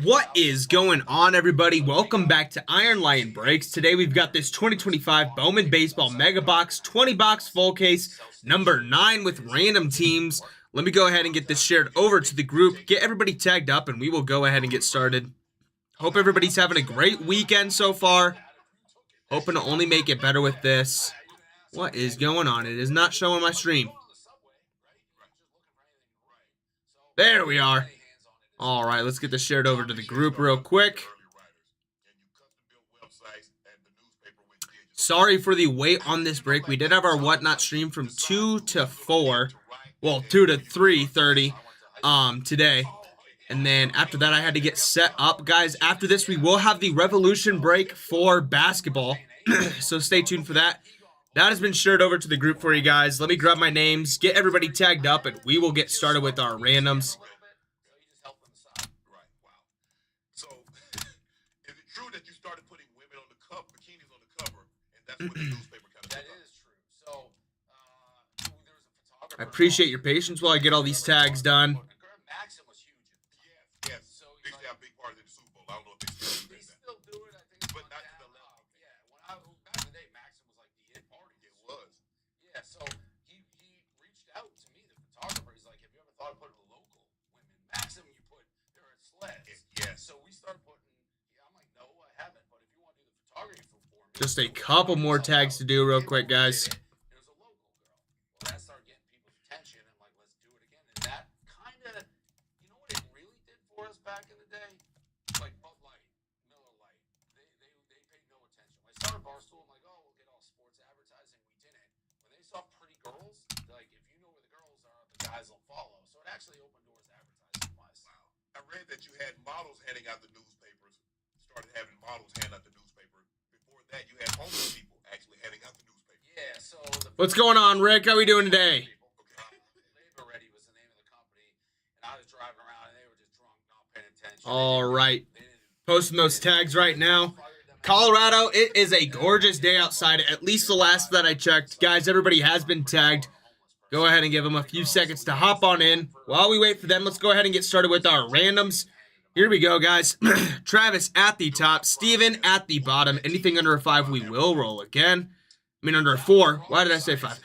What is going on, everybody? Welcome back to Iron Lion Breaks. Today we've got this 2025 Bowman Baseball Mega Box 20 box full case number 9 with random teams. Let me go ahead and get this shared over to the group, get everybody tagged up, and we will go ahead and get started. Hope everybody's having a great weekend so far. Hoping to only make it better with this. What is going on? It is not showing my stream. There we are. All right, let's get this shared over to the group real quick. Sorry for the wait on this break. We did have our Whatnot stream from 2 to 4. Well, 2 to 3:30 today. And then after that, I had to get set up. Guys, after this, we will have the Revolution break for basketball. So stay tuned for that. That has been shared over to the group for you guys. Let me grab my names, get everybody tagged up, and we will get started with our randoms. I appreciate your patience while I get all these tags done. Just a couple more tags to do real quick, guys. I read that you had models handing out the newspapers, started having models hand out the newspaper. Before that, you had homeless people actually handing out the newspaper. Yeah, so... What's going on, Rick? How we doing today? Labor Ready was the name of the company, and I was driving around, and they were just drunk, not paying attention. All right. Posting those tags right now. Colorado, it is a gorgeous day outside, at least the last that I checked. Guys, everybody has been tagged. Go ahead and give them a few seconds to hop on in. While we wait for them, let's go ahead and get started with our randoms. Here we go, guys. Travis at the top, Steven at the bottom. Anything under a 5, we will roll again. I mean, under a 4. Why did I say 5?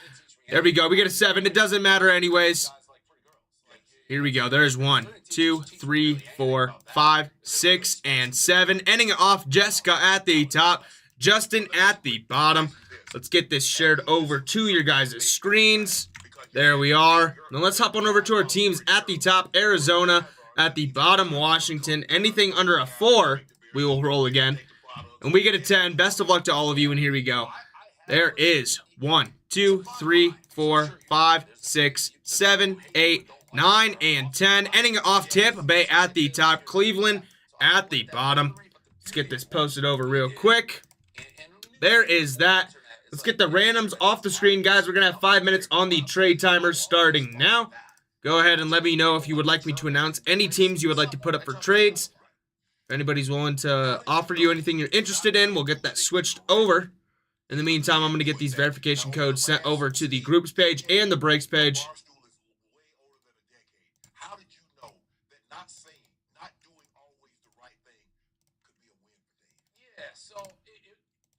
There we go. We get a 7. It doesn't matter anyways. Here we go. There's 1, 2, 3, 4, 5, 6, and 7. Ending it off, Jessica at the top, Justin at the bottom. Let's get this shared over to your guys' screens. There we are. Now let's hop on over to our teams. At the top, Arizona. At the bottom, Washington. Anything under a 4, we will roll again. And we get a 10. Best of luck to all of you, and here we go. There is 1, 2, 3, 4, 5, 6, 7, 8, 9, and 10. Ending it off, Tampa Bay at the top, Cleveland at the bottom. Let's get this posted over real quick. There is that. Let's get the randoms off the screen, guys. We're going to have 5 minutes on the trade timer starting now. Go ahead and let me know if you would like me to announce any teams you would like to put up for trades. If anybody's willing to offer you anything you're interested in, we'll get that switched over. In the meantime, I'm going to get these verification codes sent over to the groups page and the breaks page. How did you know that not doing always the right thing could be a win for Dave? Yeah, so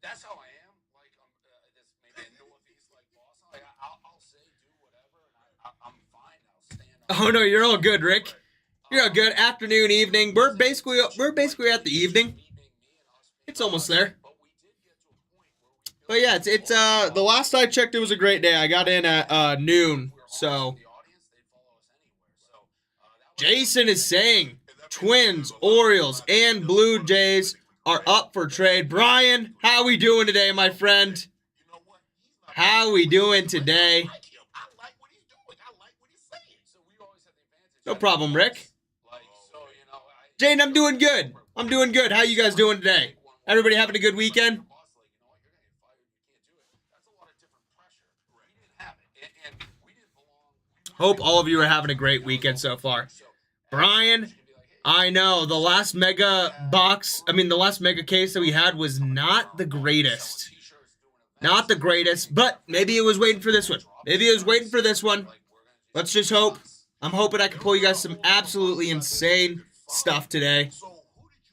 that's how I am. Like, this maybe a northeast like Boston. Like, I'll say do whatever, and I'm fine. I'll stand up. Oh no, you're all good, Rick. You're all good. Afternoon, evening. We're basically at the evening. It's almost there. But yeah, it's the last I checked, it was a great day. I got in at noon, so. Jason is saying Twins, Orioles, and Blue Jays are up for trade. Brian, how we doing today, my friend? How we doing today? No problem, Rick. Jane, I'm doing good. I'm doing good. How you guys doing today? Everybody having a good weekend? Hope all of you are having a great weekend so far. Brian, I know the last mega case that we had was not the greatest. Not the greatest, but maybe it was waiting for this one. Maybe it was waiting for this one. Let's just hope. I'm hoping I can pull you guys some absolutely insane stuff today.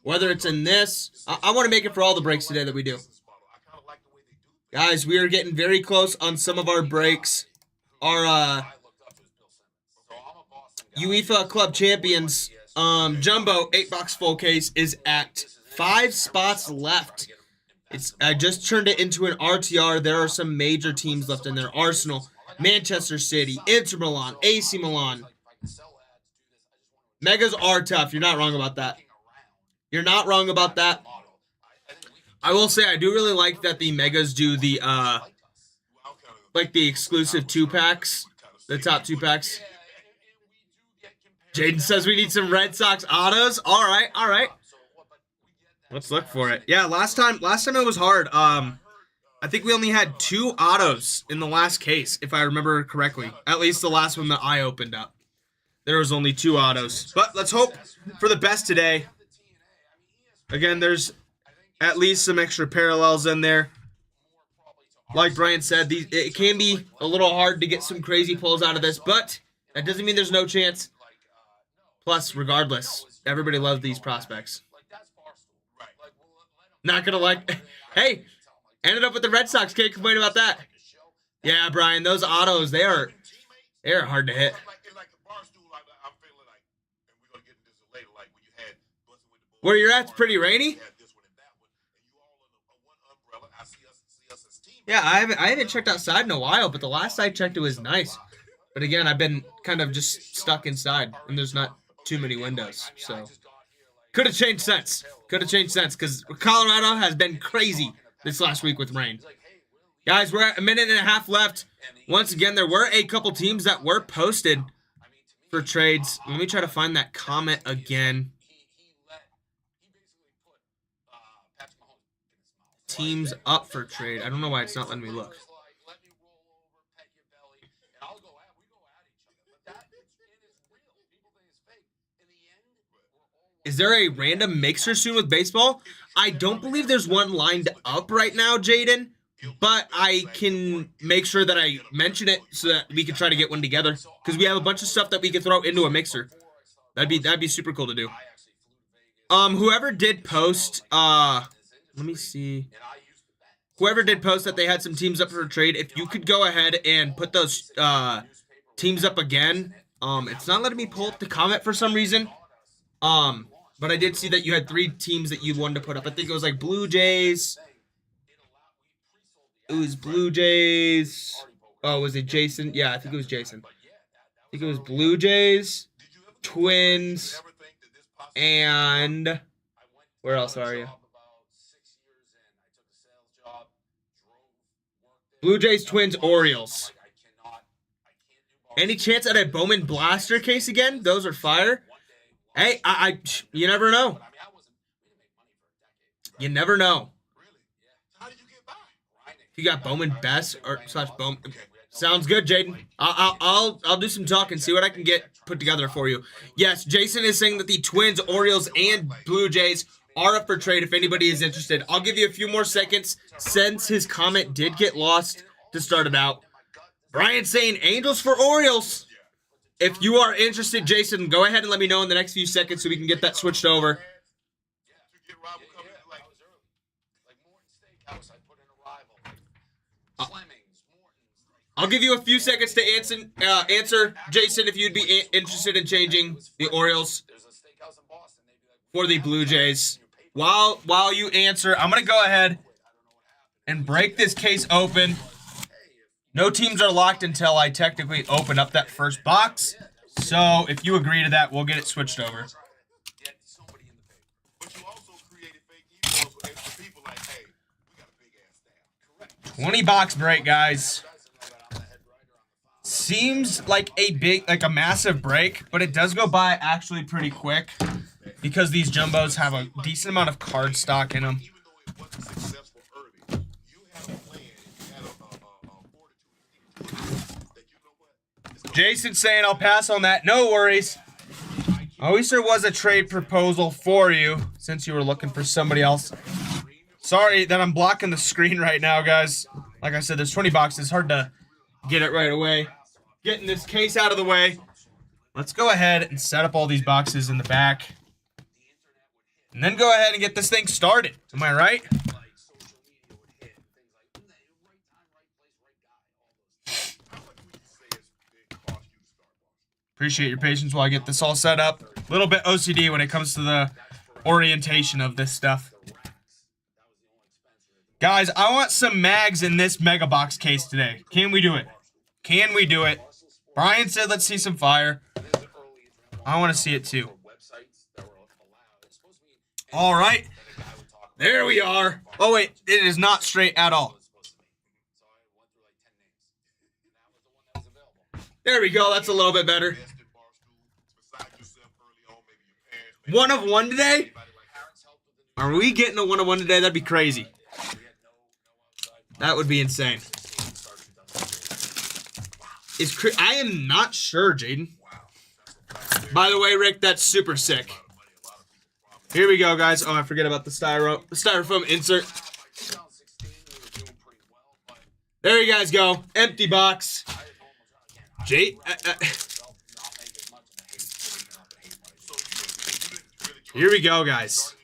Whether it's in this, I want to make it for all the breaks today that we do. Guys, we are getting very close on some of our breaks. Our UEFA Club Champions Jumbo 8-box full case is at 5 spots left. I just turned it into an RTR. There are some major teams left in there. Arsenal, Manchester City, Inter Milan, AC Milan. Megas are tough. You're not wrong about that. You're not wrong about that. I will say I do really like that the Megas do the like the exclusive 2-packs, the top 2-packs. Jaden says we need some Red Sox autos. All right. Let's look for it. Yeah, last time it was hard. I think we only had 2 autos in the last case, if I remember correctly. At least the last one that I opened up. There was only 2 autos. But let's hope for the best today. Again, there's at least some extra parallels in there. Like Brian said, it can be a little hard to get some crazy pulls out of this, but that doesn't mean there's no chance. Plus, regardless, everybody loves these prospects. Not gonna hey, ended up with the Red Sox. Can't complain about that. Yeah, Brian, those autos, they are hard to hit. Where you're at's pretty rainy? Yeah, I haven't checked outside in a while, but the last I checked it was nice. But again, I've been kind of just stuck inside, and there's not too many windows, so could have changed sense. Because Colorado has been crazy this last week with rain. Guys, we're at 1.5 minutes left. Once again, there were a couple teams that were posted for trades. Let me try to find that comment again. Teams up for trade. I don't know why it's not letting me look. Is there a random mixer soon with baseball? I don't believe there's one lined up right now, Jaden, but I can make sure that I mention it so that we can try to get one together, because we have a bunch of stuff that we can throw into a mixer. That'd be super cool to do. Whoever did post, let me see. Whoever did post that they had some teams up for a trade, if you could go ahead and put those teams up again. It's not letting me pull up the comment for some reason. But I did see that you had 3 teams that you wanted to put up. I think it was like Blue Jays. It was Blue Jays. Oh, was it Jason? Yeah, I think it was Jason. I think it was Blue Jays, Twins, and where else are you? Blue Jays, Twins, Orioles. Any chance at a Bowman Blaster case again? Those are fire. Hey, you never know. You never know. You got Bowman Best or / Bowman. Sounds good, Jaden. I'll do some talk and see what I can get put together for you. Yes, Jason is saying that the Twins, Orioles, and Blue Jays are up for trade if anybody is interested. I'll give you a few more seconds since his comment did get lost to start it out. Brian's saying Angels for Orioles. If you are interested, Jason, go ahead and let me know in the next few seconds so we can get that switched over. I'll give you a few seconds to answer, Jason, if you'd be interested in changing the Orioles for the Blue Jays. While you answer, I'm going to go ahead and break this case open. No teams are locked until I technically open up that first box. So if you agree to that, we'll get it switched over. 20-box break, guys. Seems like a massive break, but it does go by actually pretty quick because these jumbos have a decent amount of card stock in them. Jason saying I'll pass on that. No worries. I wish there was a trade proposal for you since you were looking for somebody else. Sorry that I'm blocking the screen right now, guys. Like I said, there's 20 boxes. Hard to get it right away. Getting this case out of the way. Let's go ahead and set up all these boxes in the back. and then go ahead and get this thing started. Am I right? Like social media would hit and things like right time, right place, right guy, all those things. How much would you say it cost you to start, boss? Appreciate your patience while I get this all set up. A little bit OCD when it comes to the orientation of this stuff. Guys, I want some mags in this mega box case today. Can we do it? Can we do it? Brian said let's see some fire. I want to see it too. All right. There we are. Oh, wait. It is not straight at all. There we go. That's a little bit better. One of one today? Are we getting a one of one today? That'd be crazy. That would be insane. I am not sure, Jaden. By the way, Rick, that's super sick. Here we go, guys. Oh, I forget about the styrofoam insert. There you guys go. Empty box. Here we go, guys.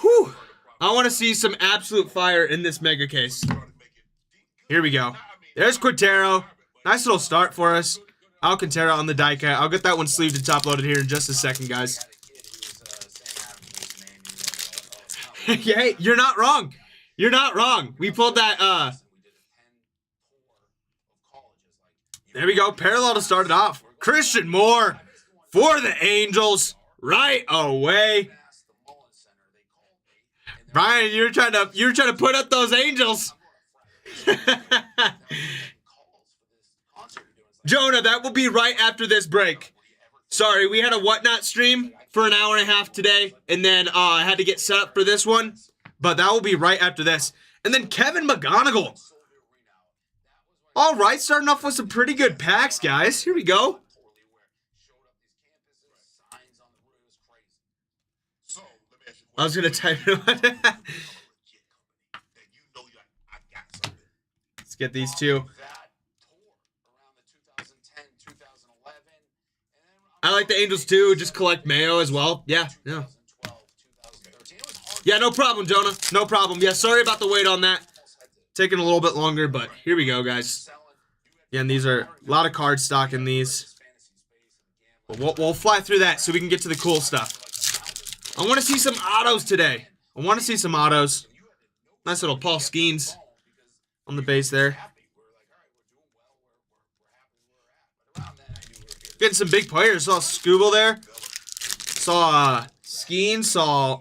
Whew. I want to see some absolute fire in this mega case. Here we go. There's Quintero. Nice little start for us. Alcantara on the die cut. I'll get that one sleeved and top loaded here in just a second, guys. Yeah, you're not wrong. You're not wrong. We pulled that, There we go. Parallel to start it off. Christian Moore for the Angels right away. Brian, you're trying to put up those Angels. Jonah, that will be right after this break. Sorry, we had a Whatnot stream for an hour and a half today, and then I had to get set up for this one, but that will be right after this. And then Kevin McGonigal. All right, starting off with some pretty good packs, guys. Here we go. I was going to type it on. Let's get these two. I like the Angels too. Just collect Mayo as well. Yeah. Yeah, no problem, Jonah. No problem. Yeah, sorry about the wait on that. Taking a little bit longer, but here we go, guys. Again, these are a lot of card stock in these. But we'll fly through that so we can get to the cool stuff. I want to see some autos today. Nice little Paul Skeens on the base there. Getting some big players. Saw Scooble there. Saw Skeens. Saw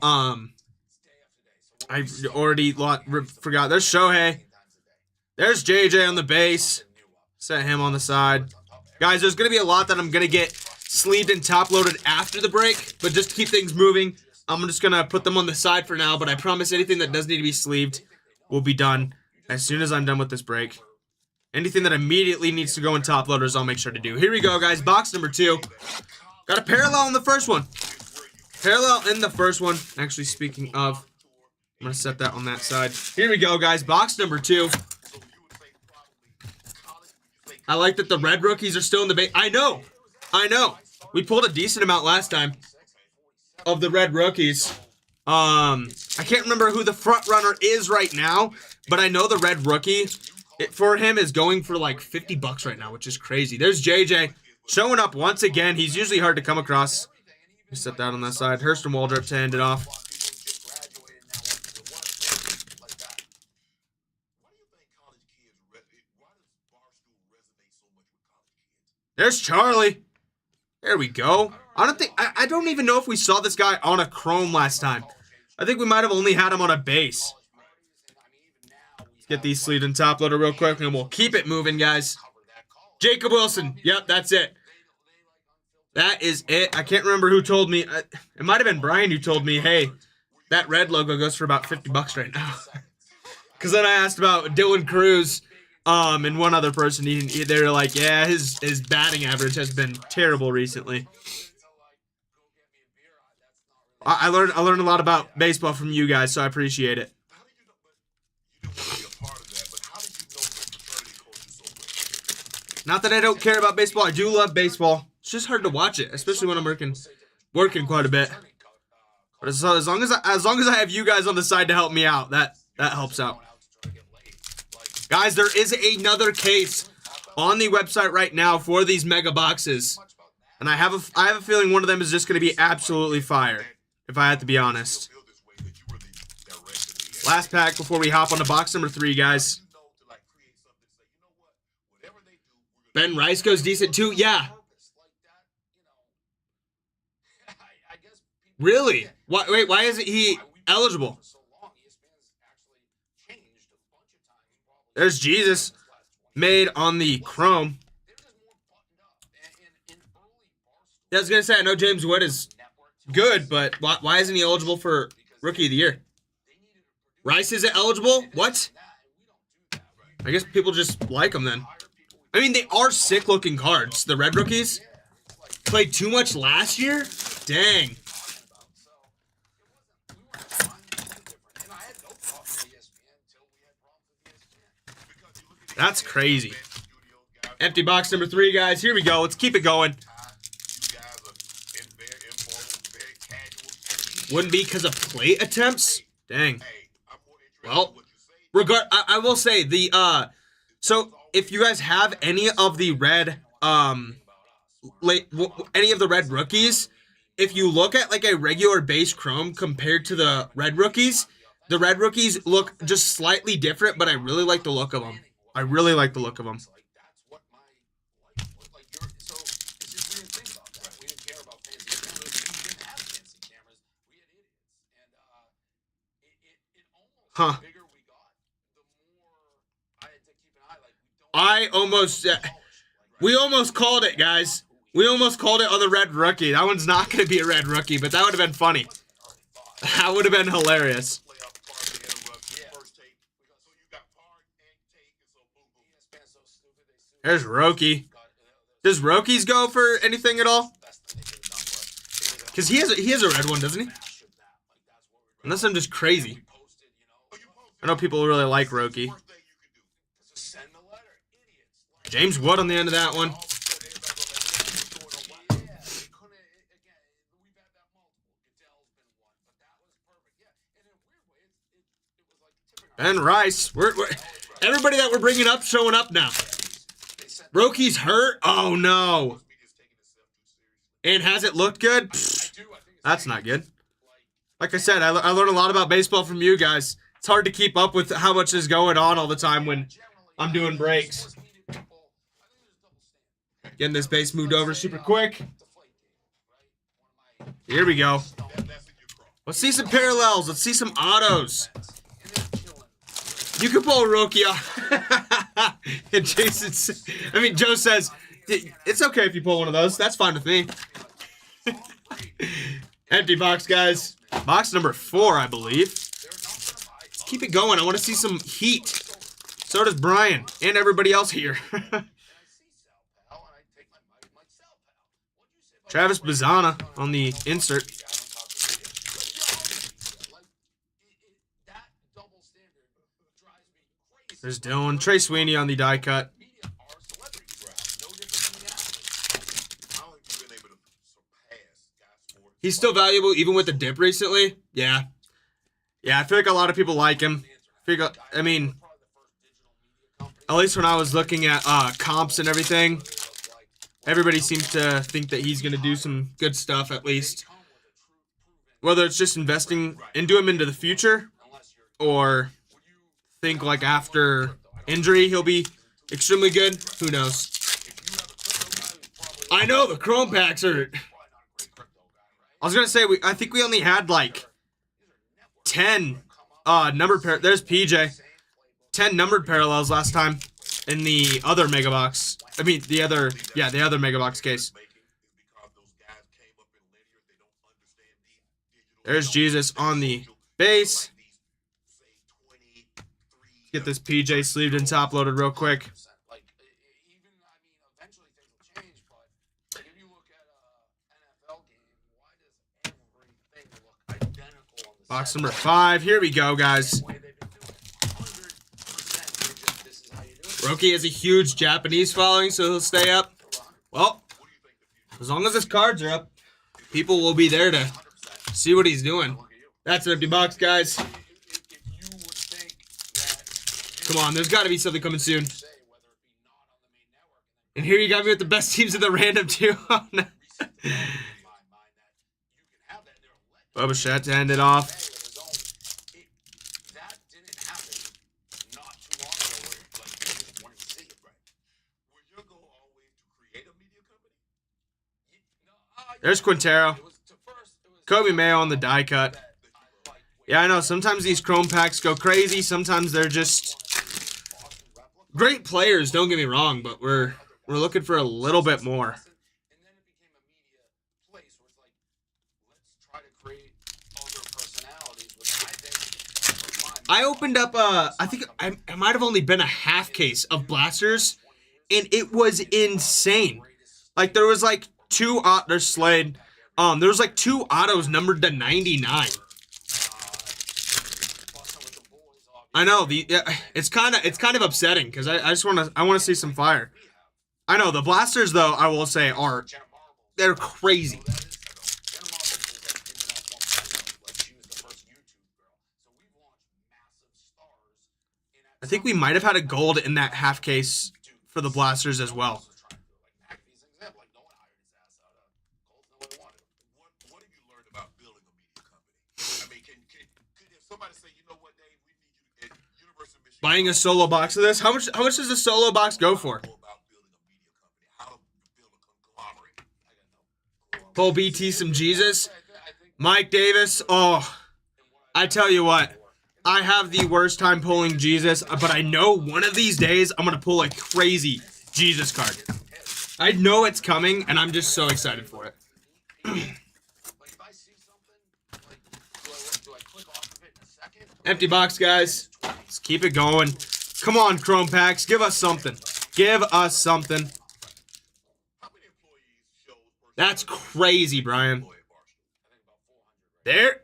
I already forgot. There's Shohei. There's JJ on the base. Set him on the side. Guys, there's going to be a lot that I'm going to get sleeved and top loaded after the break. But just to keep things moving, I'm just going to put them on the side for now. But I promise anything that does need to be sleeved will be done as soon as I'm done with this break. Anything that immediately needs to go in top loaders, I'll make sure to do. Here we go, guys. Box number 2. Got a parallel in the first one. Actually, speaking of, I'm going to set that on that side. Here we go, guys. Box number 2. I like that the red rookies are still in the base. I know. We pulled a decent amount last time of the red rookies. I can't remember who the front runner is right now, but I know the red rookie for him is going for like $50 right now, which is crazy. There's JJ showing up once again. He's usually hard to come across. Just set that on that side. Hurst and Waldrop to end it off. There's Charlie. There we go. I don't even know if we saw this guy on a chrome last time. I think we might have only had him on a base. Let's get these sleeved and top loader real quick, and we'll keep it moving, guys. Jacob Wilson. Yep, that's it. That is it. I can't remember who told me. It might have been Brian who told me, hey, that red logo goes for about $50 right now. Because then I asked about Dylan Cruz and one other person. They were like, yeah, his batting average has been terrible recently. I learned a lot about baseball from you guys, so I appreciate it. Not that I don't care about baseball. I do love baseball. It's just hard to watch it, especially when I'm working quite a bit. But as long as I have you guys on the side to help me out, that helps out. Guys, there is another case on the website right now for these mega boxes, and I have a feeling one of them is just going to be absolutely fire, if I have to be honest. Last pack before we hop on to box number 3, guys. Ben Rice goes decent too. Yeah. Really? Wait, why isn't he eligible? There's Jesus. Made on the chrome. Yeah, I was going to say, I know James Wood is good, but why isn't he eligible for Rookie of the Year? Rice isn't eligible? What? I guess people just like them then. I mean, they are sick-looking cards. The red rookies played too much last year? Dang. That's crazy. Empty box number 3, guys. Here we go. Let's keep it going. Wouldn't be because of plate attempts? Dang. Well, I will say the so if you guys have any of the red any of the red rookies, if you look at like a regular base chrome compared to the red rookies look just slightly different, but I really like the look of them. I really like the look of them. Huh. We almost called it, guys. We almost called it on the red rookie. That one's not going to be a red rookie, but that would have been funny. That would have been hilarious. There's Roki. Does Roki's go for anything at all? Because he has a red one, doesn't he? Unless I'm just crazy. I know people really like Roki. James Wood on the end of that one. Ben Rice. We're everybody that we're bringing up showing up now. Roki's hurt? Oh, no. And has it looked good? Pfft, that's not good. Like I said, I learned a lot about baseball from you guys. It's hard to keep up with how much is going on all the time when I'm doing breaks. Getting this base moved over super quick. Here we go. Let's see some parallels. Let's see some autos. You can pull a rookie off. And Joe says, it's okay if you pull one of those. That's fine with me. Empty box, guys. Box number 4, I believe. Let's keep it going. I want to see some heat. So does Brian and everybody else here. Travis Bazzana on the insert. There's Dylan. Trey Sweeney on the die cut. He's still valuable even with the dip recently. Yeah. Yeah, I feel like a lot of people like him. I mean, at least when I was looking at comps and everything, everybody seems to think that he's going to do some good stuff at least. Whether it's just investing into him into the future or think like after injury he'll be extremely good. Who knows? I know the chrome packs are... I was going to say, I think we only had like 10 numbered pair. There's PJ. 10 numbered parallels last time in the other mega box. I mean, the other mega box case. There's Jesus on the base. Get this PJ sleeved and top loaded real quick. Box number 5. Here we go, guys. Roki has a huge Japanese following, so he'll stay up. Well, as long as his cards are up, people will be there to See what he's doing. Look at you. That's an empty box, guys. If you would think that, Come on, there's got to be something coming soon. say whether it be not on the main network, And here you got me with the best teams in the random, too. Oh, no. in my mind that you can have that there. Bubba Shat to end it off. That didn't happen not too long ago where like you just wanted to see it, right? Was your goal always to create a media company? There's Quintero. It was Kobe Mayo on the die cut. Yeah, I know. Sometimes these Chrome packs go crazy. Sometimes they're just great players, don't get me wrong, but we're looking for a little bit more. And then it became a media place where it's like, let's try to create other personalities, which I think I opened up I think I might have only been a half case of blasters, and it was insane. Like there was like there's Slade. There was like 2 autos numbered to 99. I know it's kind of upsetting because I want to see some fire. I know the blasters though, I will say they're crazy. I think we might have had a gold in that half case for the blasters as well. What have you learned about building a media company? I mean, could if somebody say, you know what, Dave, we need you at University of Michigan. Buying a solo box of this? How much does a solo box go for? About building a media company, how to build a conglomerate. Pull BT some Jesus. Mike Davis. Oh, I tell you what. I have the worst time pulling Jesus, but I know one of these days I'm going to pull a crazy Jesus card. I know it's coming, and I'm just so excited for it. Empty box, guys. Let's keep it going. Come on, Chrome Packs. Give us something. Give us something. That's crazy, Brian. There.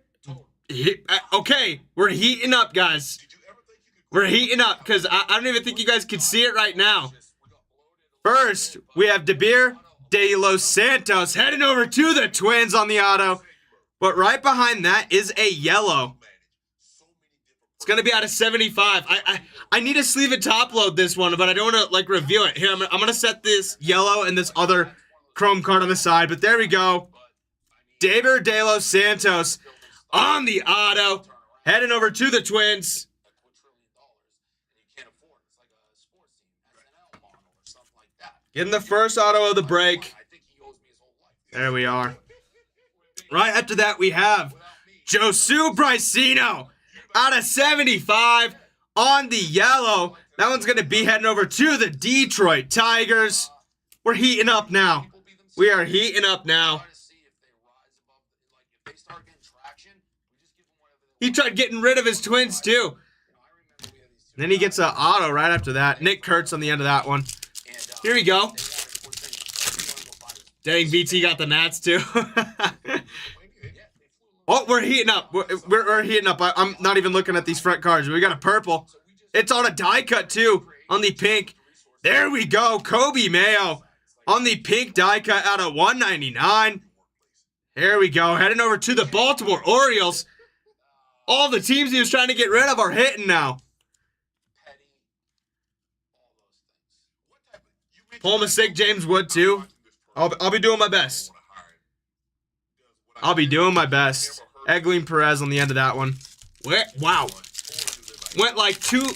Okay, we're heating up, guys. We're heating up because I don't even think you guys can see it right now. First, we have De Los Santos heading over to the Twins on the auto. But right behind that is a yellow. It's going to be out of 75. I need to sleeve and top load this one, but I don't want to like review it. Here, I'm going to set this yellow and this other chrome card on the side. But there we go. De Los Santos on the auto, heading over to the Twins. Getting the first auto of the break. There we are. Right after that, we have Josu Bricino out of 75 on the yellow. That one's going to be heading over to the Detroit Tigers. We're heating up now. We are heating up now. He tried getting rid of his Twins, too. And then he gets an auto right after that. Nick Kurtz on the end of that one. Here we go. Dang, BT got the Nats, too. Oh, we're heating up. We're heating up. I'm not even looking at these front cards. We got a purple. It's on a die cut, too, on the pink. There we go. Kobe Mayo on the pink die cut out of 199. Here we go. Heading over to the Baltimore Orioles. All the teams he was trying to get rid of are hitting now. Pull mistake James Wood, too. I'll be doing my best. I'll be doing my best. Egling Perez on the end of that one. Wow. Went like two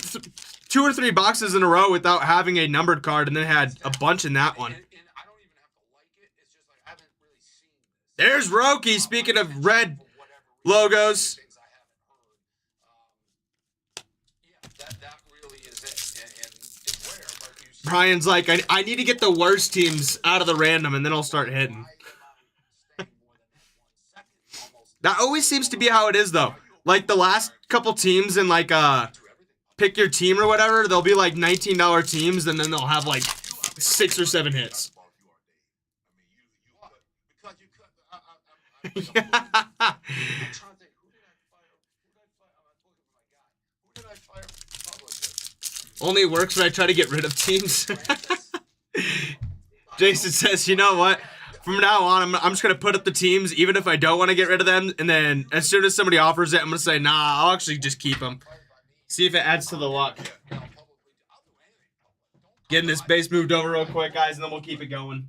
or three boxes in a row without having a numbered card, and then had a bunch in that one. There's Roki, speaking of red logos. Brian's like, I need to get the worst teams out of the random, and then I'll start hitting. That always seems to be how it is, though. Like, the last couple teams in, like, pick your team or whatever, they'll be, like, $19 teams, and then they'll have, like, 6 or 7 hits. Only works when I try to get rid of teams. Jason says, you know what? From now on, I'm just going to put up the teams, even if I don't want to get rid of them. And then as soon as somebody offers it, I'm going to say, nah, I'll actually just keep them. See if it adds to the luck. Getting this base moved over real quick, guys, and then we'll keep it going.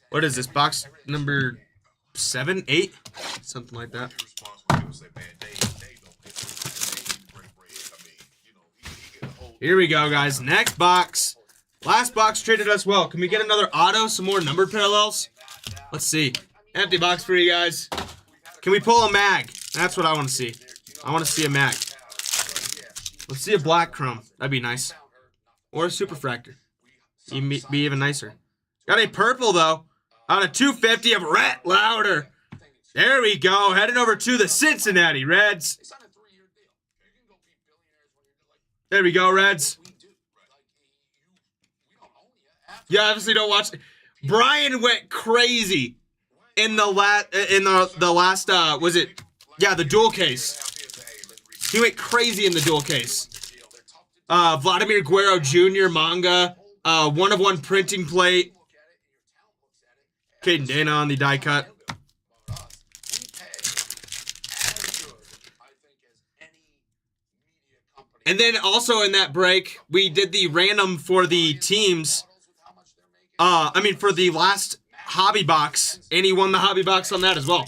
What is this, box number 7, 8? Something like that. Here we go, guys. Next box. Last box treated us well. Can we get another auto? Some more numbered parallels? Let's see. Empty box for you guys. Can we pull a mag? That's what I want to see. I want to see a mag. Let's see a black chrome. That'd be nice. Or a superfractor. Be even nicer. Got a purple, though. Out of 250 of Rhett Lauder. There we go. Heading over to the Cincinnati Reds. There we go, Reds. You obviously don't watch. Brian went crazy in the last was it? Yeah, the dual case. He went crazy in the dual case. Vladimir Guerrero Jr. manga, 1-of-1 printing plate. Caden Dana on the die cut. And then also in that break, we did the random for the teams. For the last hobby box, and he won the hobby box on that as well.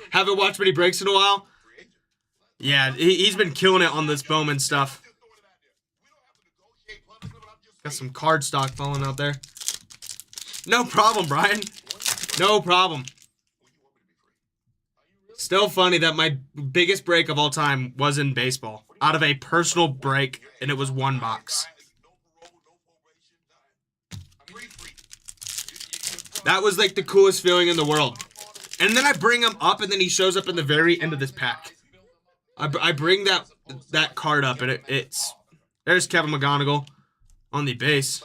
Haven't watched many breaks in a while. Yeah, he's been killing it on this Bowman stuff. Got some card stock falling out there. No problem, Brian. No problem. Still funny that my biggest break of all time was in baseball. Out of a personal break, and it was one box. That was like the coolest feeling in the world. And then I bring him up, and then he shows up in the very end of this pack. I bring that card up, and it's... There's Kevin McGonigal on the base.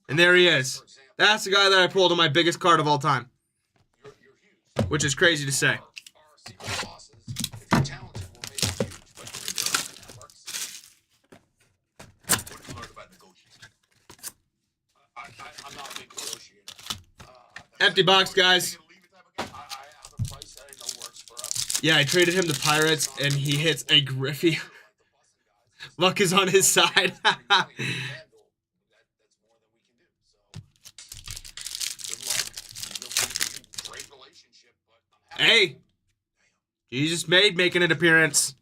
And there he is. That's the guy that I pulled on my biggest card of all time. Which is crazy to say. Empty box, guys. Yeah, I traded him to Pirates, and he hits a Griffey. Luck is on his side. Hey, Jesus Made making an appearance.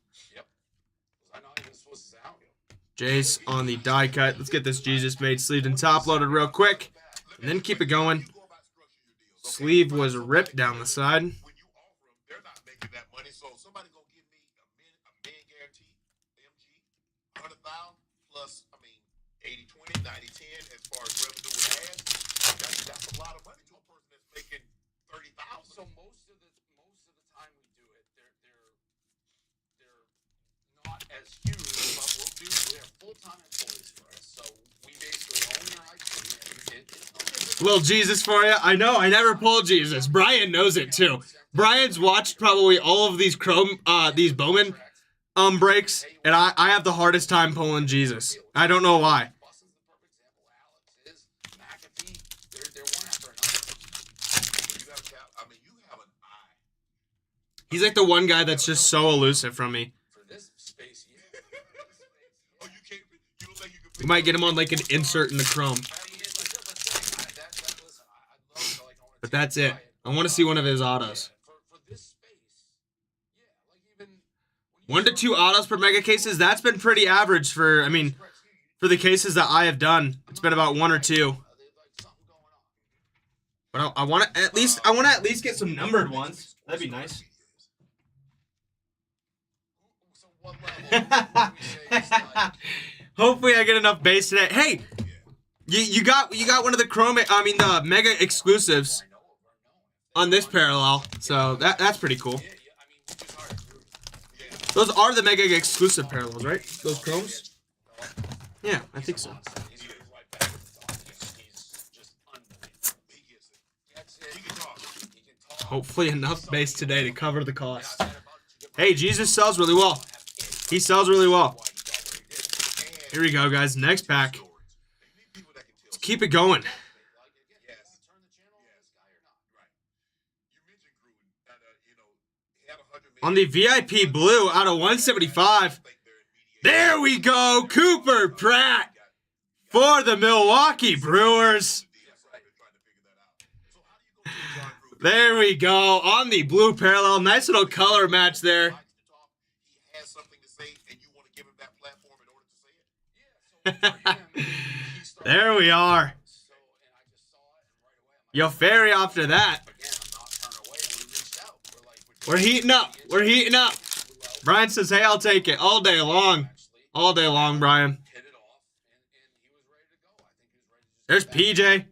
Jace on the die cut. Let's get this Jesus Made sleeved and top loaded real quick, and then keep it going. Sleeve was ripped down the side. Plus, 80-20, 90-10 as far as revenue with ads. That's a lot of money to a person that's making 30,000. So most of the time we do it, they're not as huge, but we have full-time employees for us. So we basically own their IP, and it's no Little Jesus for you. I know. I never pulled Jesus. Brian knows it too. Brian's watched probably all of these these Bowman breaks, and I have the hardest time pulling Jesus. I don't know why. He's like the one guy that's just so elusive from me. We might get him on like an insert in the chrome. But that's it. I want to see one of his autos. 1 to 2 autos per mega cases. That's been pretty average for the cases that I have done. It's been about 1 or 2. But I want to at least get some numbered ones. That'd be nice. Hopefully I get enough base today. Hey, you got one of the mega exclusives on this parallel. So that's pretty cool. Those are the mega exclusive parallels, right? Those chromes? Yeah, I think so. Hopefully enough base today to cover the cost. Hey, Jesus sells really well. He sells really well. Here we go, guys. Next pack. Stories. They need people that can tell Let's keep it going. Yes. Turn the channel on this guy or not? Right. You mentioned Gruden. You know, he had 100 million. On the VIP blue out of 175. There we go. Cooper Pratt for the Milwaukee Brewers. There we go. On the blue parallel. Nice little color match there. He has something to say, and you want to give him that platform in order to say it? There we are. Yo, Ferry after that. We're heating up. We're heating up. Brian says, hey, I'll take it all day long. All day long, Brian. There's PJ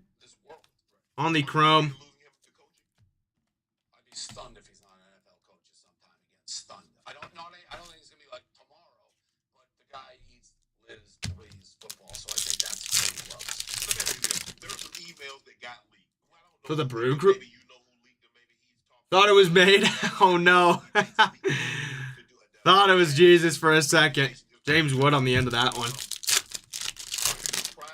on the chrome. I'd be stunned if he's not an NFL coach at some time again. Stunned. I don't think it's gonna be like tomorrow, but the guy eats, lives, breathes football, so I think that's what he loves. Let me ask you this. There were some emails that got leaked. Well, I don't know For the who Brew leaked it. Group? Maybe you know who leaked it. Maybe he's talking. Thought it was made. Oh, no. Thought it was Jesus for a second. James Wood on the end of that one.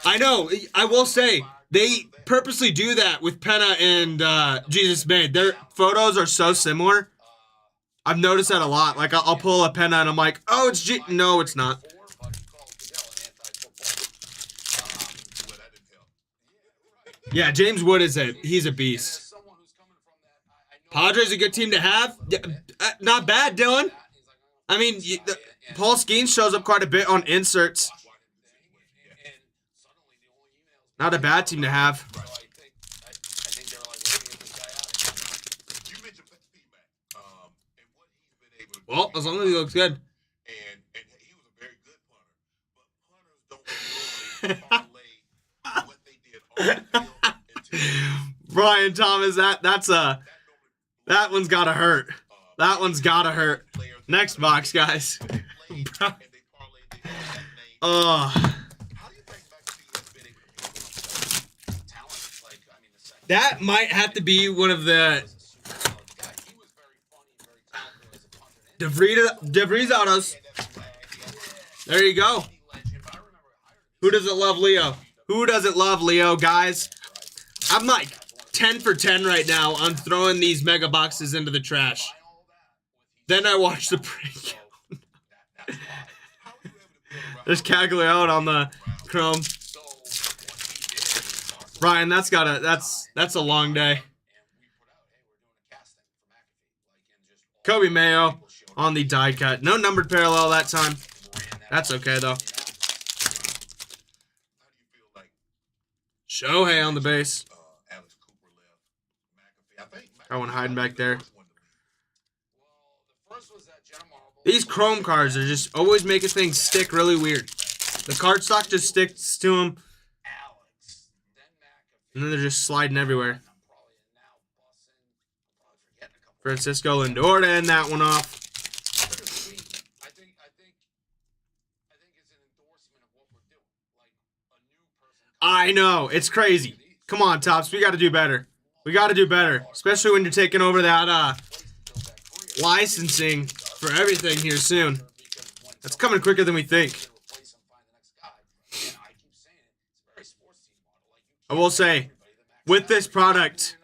I know. I will say, they purposely do that with Penna and Jesus Made. Their photos are so similar. I've noticed that a lot. Like, I'll pull a Penna and I'm like, oh, it's G. No, it's not. Yeah, James Wood he's a beast. Padres a good team to have. Not bad, Dylan. I mean, Paul Skeens shows up quite a bit on inserts. Not a bad team to have. Well, as long as he looks good. And he was a very good punter, but punters don't parlay what they did on the field into Brian Thomas, that one's gotta hurt. That one's gotta hurt. Next box, guys. That might have to be one of the DeVries autos. There you go. Who doesn't love Leo? Who doesn't love Leo, guys? I'm like 10 for 10 right now on throwing these mega boxes into the trash. Then I watch the break. There's Caglione on the chrome. Brian, that's a long day. Kobe Mayo on the die cut. No numbered parallel that time. That's okay though. Shohei on the base. Got one hiding back there. These chrome cards are just always making things stick really weird. The cardstock just sticks to them. And then they're just sliding everywhere. Francisco Lindor to end that one off. I know. It's crazy. Come on, Tops. We got to do better. We got to do better. Especially when you're taking over that licensing for everything here soon. That's coming quicker than we think. I will say, with this product,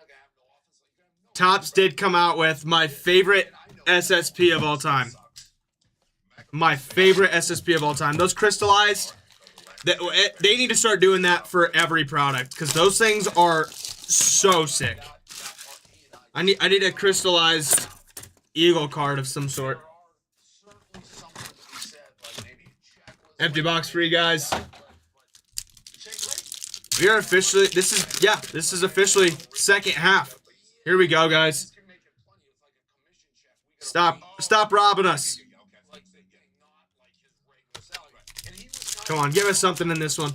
Topps did come out with my favorite SSP of all time. My favorite SSP of all time. Those crystallized, they need to start doing that for every product because those things are so sick. I need a crystallized Eagle card of some sort. Empty box for you guys. We are officially, this is officially second half. Here we go, guys. Stop robbing us. Come on, give us something in this one.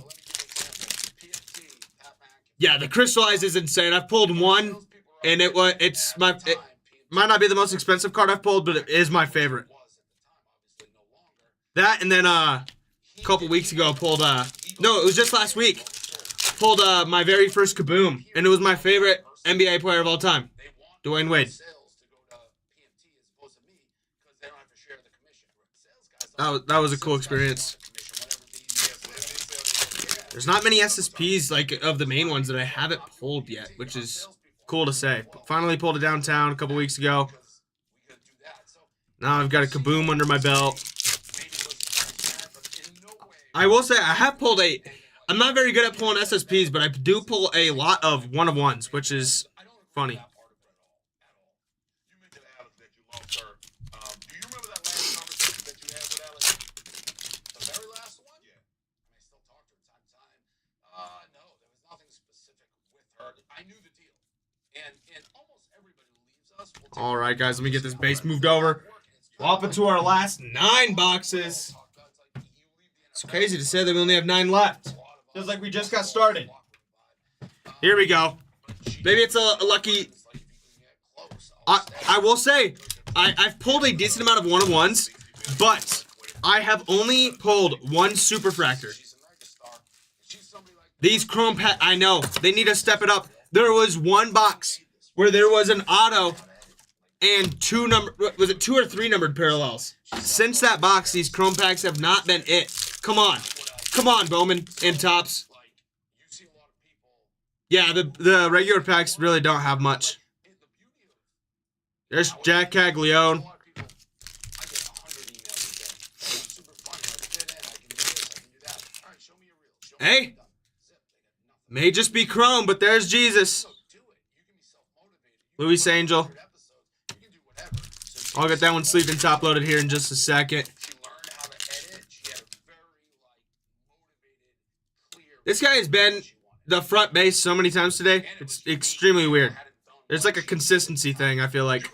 Yeah, the crystallized is insane. I've pulled one, and it might not be the most expensive card I've pulled, but it is my favorite. That, and then a couple weeks ago, I pulled no, it was just last week. Pulled my very first Kaboom, and it was my favorite NBA player of all time, Dwayne Wade. That was a cool experience. There's not many SSPs like of the main ones that I haven't pulled yet, which is cool to say. Finally pulled it downtown a couple weeks ago. Now I've got a Kaboom under my belt. I will say I have pulled I'm not very good at pulling SSPs, but I do pull a lot of one-of-ones, which is funny. You mentioned Alex that you lost her. Do you remember that last conversation that you had with Alex? The very last one? Yeah. I still talk to her time to time. No, there was nothing specific with her. I knew the deal. And almost everybody who leaves us will take All right, guys, let me get this base moved over. Swap into our last 9 boxes. It's crazy to say that we only have 9 left. Feels like we just got started. Here we go. Maybe it's a lucky... I will say, I've pulled a decent amount of one-of-ones, but I have only pulled 1 Superfractor. These Chrome Pet, I know, they need to step it up. There was 1 box where there was an auto and 2 or 3 numbered parallels. Since that box, these Chrome packs have not been it. Come on. Come on, Bowman and Tops. Yeah, the regular packs really don't have much. There's Jack Caglione. Hey. May just be Chrome, but there's Jesus. Luis Angel. I'll get that one sleeved and top loaded here in just a second. This guy has been the front base so many times today. It's extremely weird. There's like a consistency thing, I feel like.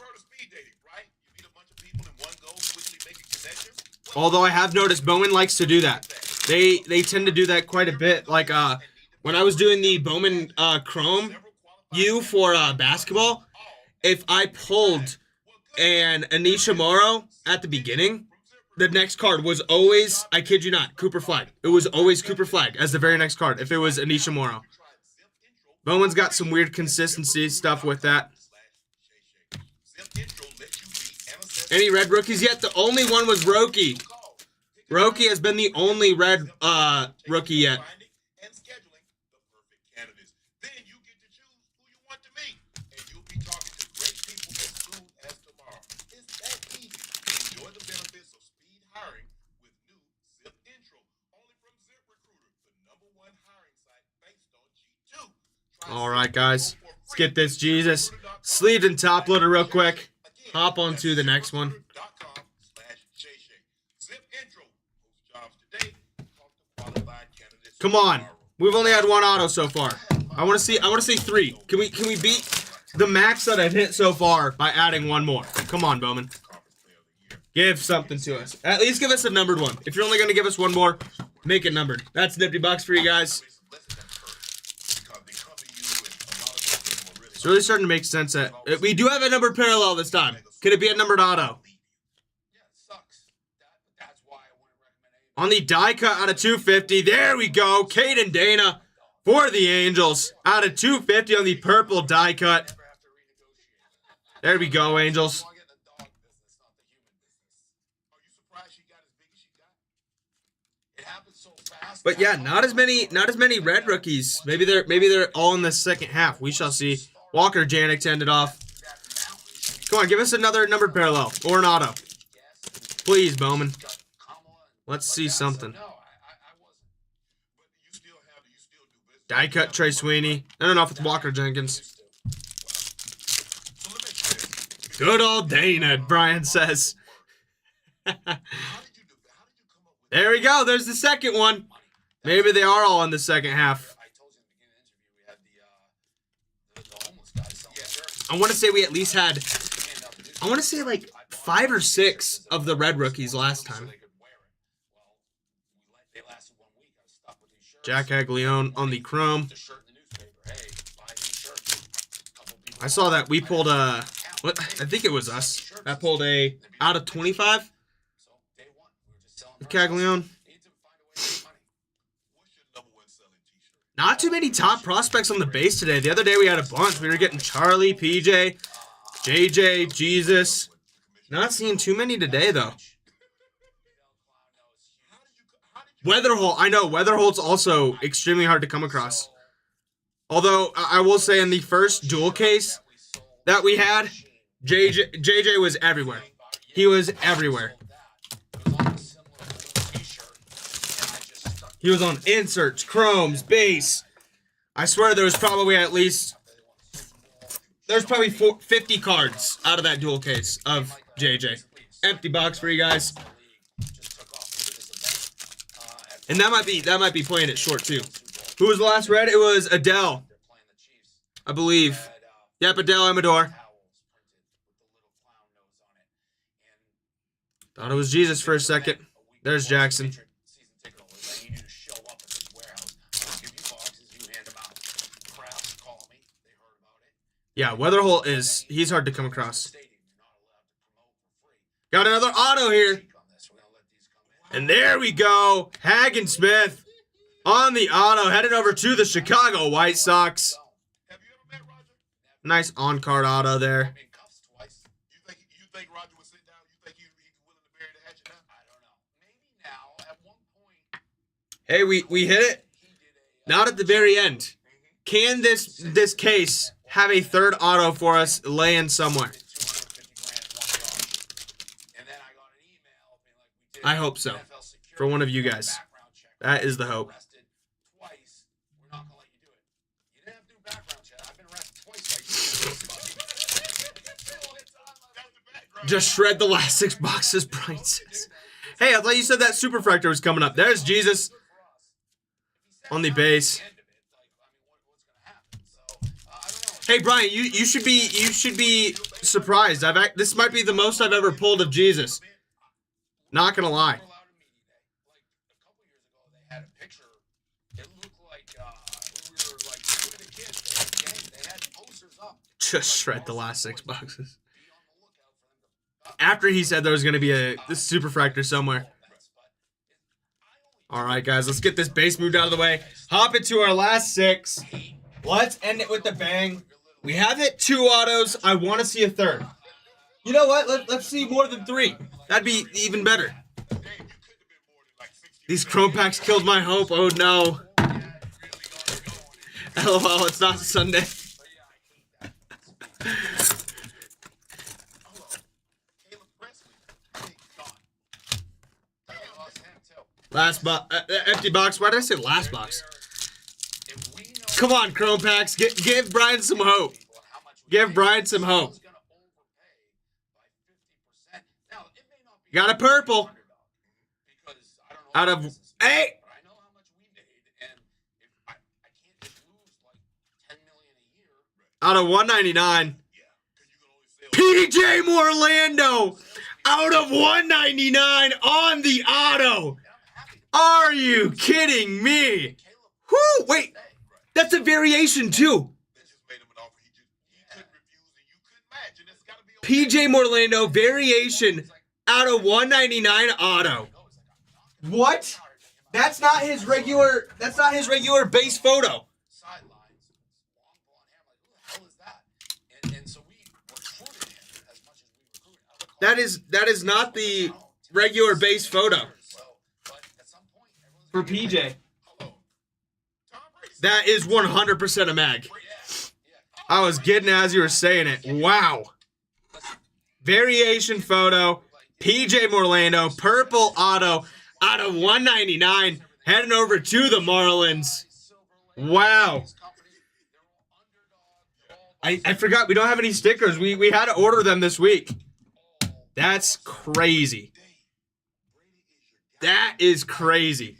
Although I have noticed Bowman likes to do that. They tend to do that quite a bit. Like when I was doing the Bowman Chrome U for basketball, if I pulled an Anisha Morrow at the beginning, the next card was always, I kid you not, Cooper Flag. It was always Cooper Flag as the very next card if it was Anisha Morrow. Bowman's got some weird consistency stuff with that. Any red rookies yet? The only one was Roki. Roki has been the only red rookie yet. All right, guys. Let's get this Jesus sleeved and top loaded real quick. Hop on to the next one. Come on. We've only had 1 auto so far. I want to see 3. Can we beat the max that I've hit so far by adding 1 more? Come on, Bowman. Give something to us. At least give us a numbered one. If you're only going to give us 1 more, make it numbered. That's Nifty Box for you guys. It's really starting to make sense that we do have a numbered parallel this time. Could it be a numbered auto? On the die cut out of 250, there we go. Caden Dana for the Angels out of 250 on the purple die cut. There we go, Angels. But yeah, not as many red rookies. Maybe they're all in the second half. We shall see. Walker Janik to end it off. Come on, give us another numbered parallel or an auto. Please, Bowman. Let's see something. Die cut Trey Sweeney. And enough with Walker Jenkins. Good old Dana, Brian says. There we go. There's the second one. Maybe they are all in the second half. I want to say we at least had, I want to say like 5 or 6 of the red rookies last time. Jack Caglione on the Chrome. I saw that we pulled I think it was us. That pulled a out of 25 with Caglione. Not too many top prospects on the base today. The other day we had a bunch. We were getting Charlie, PJ, JJ, Jesus. Not seeing too many today, though. Weatherholt. I know Weatherholt's also extremely hard to come across. Although I will say in the first dual case that we had, JJ was everywhere. He was everywhere. He was on inserts, chromes, base. I swear there was probably at least... There's probably 50 cards out of that dual case of JJ. Empty box for you guys. And that might be playing it short too. Who was the last red? It was Adele, I believe. Yep, Adele Amador. Thought it was Jesus for a second. There's Jackson. Yeah, Weatherholt he's hard to come across. Got another auto here. And there we go. Hagen Smith on the auto, heading over to the Chicago White Sox. Nice on-card auto there. You think Roger would sit down? You think he's willing to bury the hatchet now? I don't know. Maybe now. At one point. Hey, we hit it. Not at the very end. Can this case have a third auto for us laying somewhere? I hope so. For one of you guys. That is the hope. Just shred the last 6 boxes, Brian says. Hey, I thought you said that Superfractor was coming up. There's Jesus on the base. Hey, Brian, you should be surprised. This might be the most I've ever pulled of Jesus. Not gonna lie. Just shred the last 6 boxes. After he said there was going to be a Superfractor somewhere. All right, guys, let's get this base moved out of the way. Hop into our last 6. Let's end it with the bang. We have hit 2 autos. I want to see a third. You know what? Let's see more than 3. That'd be even better. These chrome packs killed my hope. Oh, no. LOL, it's not Sunday. Last box, empty box. Why did I say last box? Come on, Chrome Packs. Give Brian some hope. Give Brian some hope. Got a purple. Out of 8. Out of 199. PJ Morlando. Out of 199 on the auto. Are you kidding me? Whoo, wait. That's a variation too. PJ Morlando variation out of 199 auto. What? That's not his regular base photo. That is not the regular base photo for PJ. That is 100% a mag. I was getting as you were saying it. Wow. Variation photo. PJ Morlando, purple auto, out of 199, heading over to the Marlins. Wow. I forgot we don't have any stickers. We had to order them this week. That's crazy. That is crazy.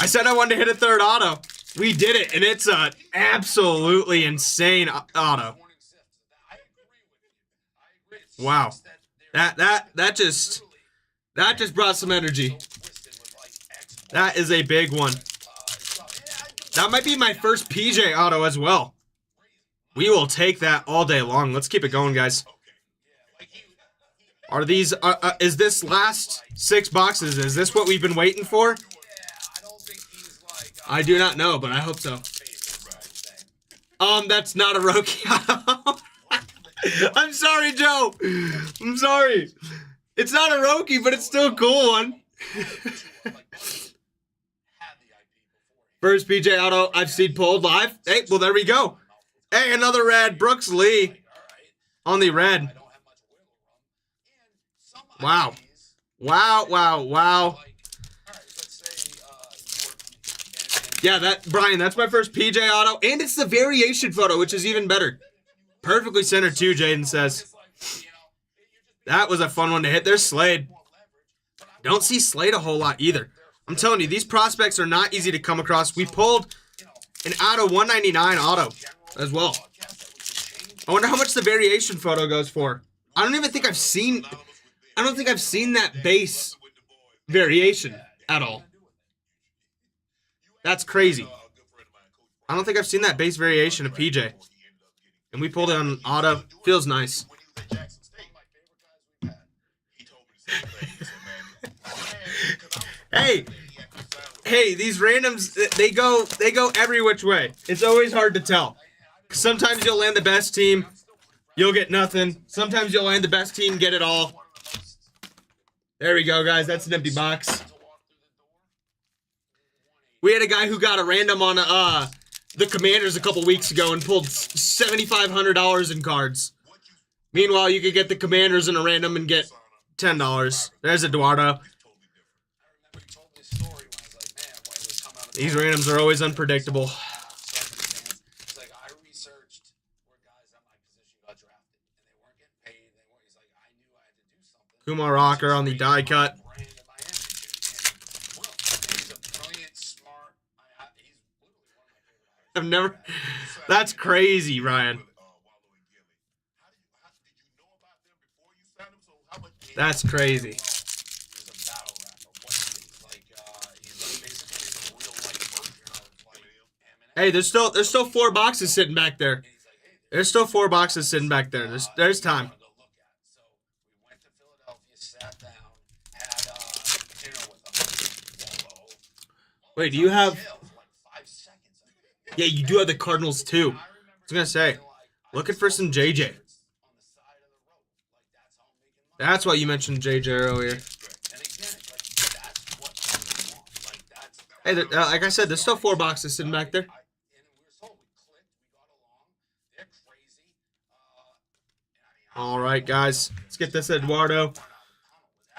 I said I wanted to hit a third auto. We did it, and it's an absolutely insane auto. Wow. That just brought some energy. That is a big one. That might be my first PJ auto as well. We will take that all day long. Let's keep it going, guys. Are these, is this last 6 boxes, is this what we've been waiting for? I do not know, but I hope so. That's not a Roki auto. I'm sorry, Joe. I'm sorry. It's not a Roki, but it's still a cool one. First PJ auto I've seen pulled live. Hey, well, there we go. Hey, another red. Brooks Lee on the red. Wow. Wow, wow, wow. Yeah, Brian, that's my first PJ auto. And it's the variation photo, which is even better. Perfectly centered too, Jaden says. That was a fun one to hit. There's Slade. Don't see Slade a whole lot either. I'm telling you, these prospects are not easy to come across. We pulled an auto 199 auto as well. I wonder how much the variation photo goes for. I don't think I've seen that base variation at all. That's crazy. I don't think I've seen that base variation of PJ. And we pulled it on auto. Feels nice. Hey, these randoms, they go every which way. It's always hard to tell. Sometimes you'll land the best team, you'll get nothing. Sometimes you'll land the best team, get it all. There we go, guys. That's an empty box. We had a guy who got a random on the Commanders a couple weeks ago and pulled $7,500 in cards. Meanwhile, you could get the Commanders in a random and get $10. There's Eduardo. These randoms are always unpredictable. Kumar Rocker on the die cut. I've never... That's crazy, Ryan. That's crazy. Hey, there's still 4 boxes sitting back there. There's still 4 boxes sitting back there. There's time. Wait, do you have... Yeah, you do have the Cardinals too. I was going to say, looking for some JJ. That's why you mentioned JJ earlier. Hey, like I said, there's still 4 boxes sitting back there. All right, guys. Let's get this Eduardo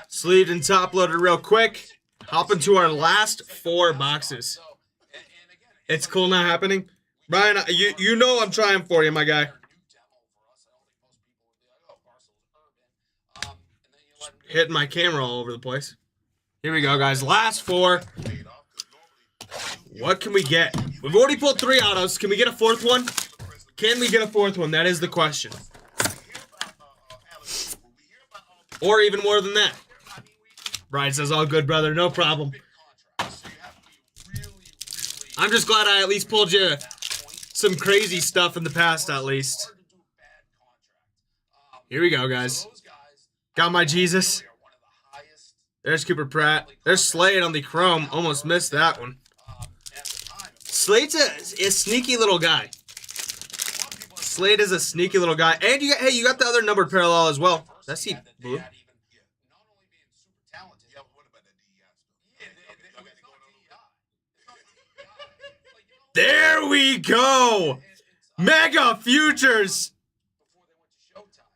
sleeved and top loaded real quick. Hop into our last 4 boxes. It's cool not happening. Brian, you know I'm trying for you, my guy. Hitting my camera all over the place. Here we go, guys. Last 4. What can we get? We've already pulled 3 autos. Can we get a 4th one? Can we get a 4th one? That is the question. Or even more than that. Brian says, all good, brother. No problem. I'm just glad I at least pulled you some crazy stuff in the past, at least. Here we go, guys. Got my Jesus. There's Cooper Pratt. There's Slade on the chrome. Almost missed that one. Slade's a sneaky little guy. Slade is a sneaky little guy. And you got the other numbered parallel as well. That's he blue. There we go. Mega Futures.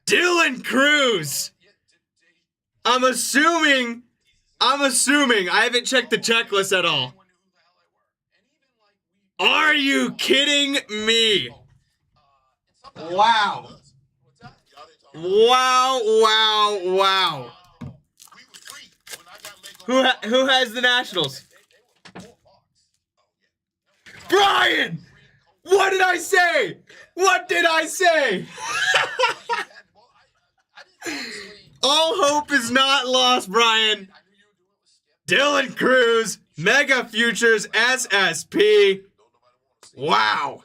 Dylan Cruz. I'm assuming. I haven't checked the checklist at all. Are you kidding me? Wow. Wow. Who has the Nationals? Brian! What did I say? All hope is not lost, Brian. Dylan Cruz, Mega Futures, SSP. Wow.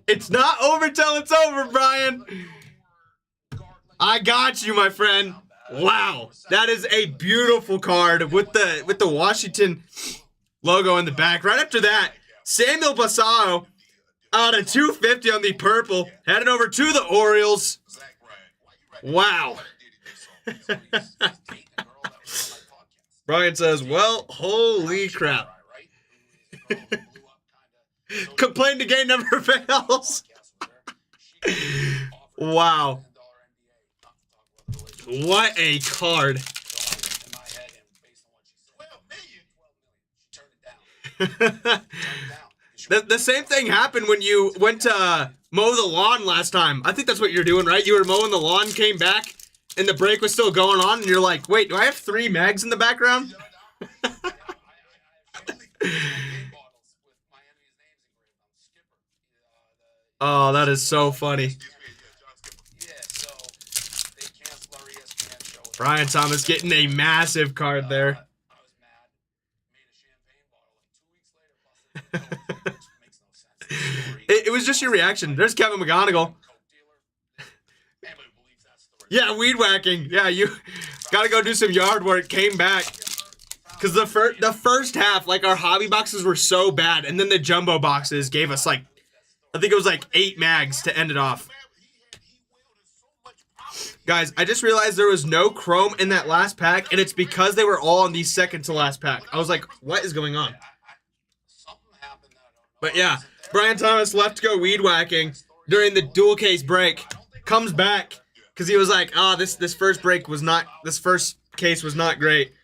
It's not over till it's over, Brian. I got you, my friend. Wow, that is a beautiful card with the Washington logo in the back. Right after that, Samuel Basallo out of 250 on the purple, heading over to the Orioles. Wow. So he's dating a girl that was on my podcast. Brian says, well, holy crap. Right? Who is a girl who blew up kinda. Complain to game never fails. Wow. What a card. The same thing happened when you went to mow the lawn last time. I think that's what you're doing, right? You were mowing the lawn, came back, and the break was still going on, and you're like, wait, do I have 3 mags in the background? Oh, that is so funny. Brian Thomas getting a massive card there. It was just your reaction. There's Kevin McGonigal. Yeah, weed whacking. Yeah, you got to go do some yard work. Came back. Because the first half, like, our hobby boxes were so bad. And then the jumbo boxes gave us, like, I think it was like 8 mags to end it off. Guys, I just realized there was no chrome in that last pack, and it's because they were all in the second to last pack. I was like, what is going on? But yeah, Brian Thomas left to go weed whacking during the dual case break. Comes back because he was like, oh, this first case was not great.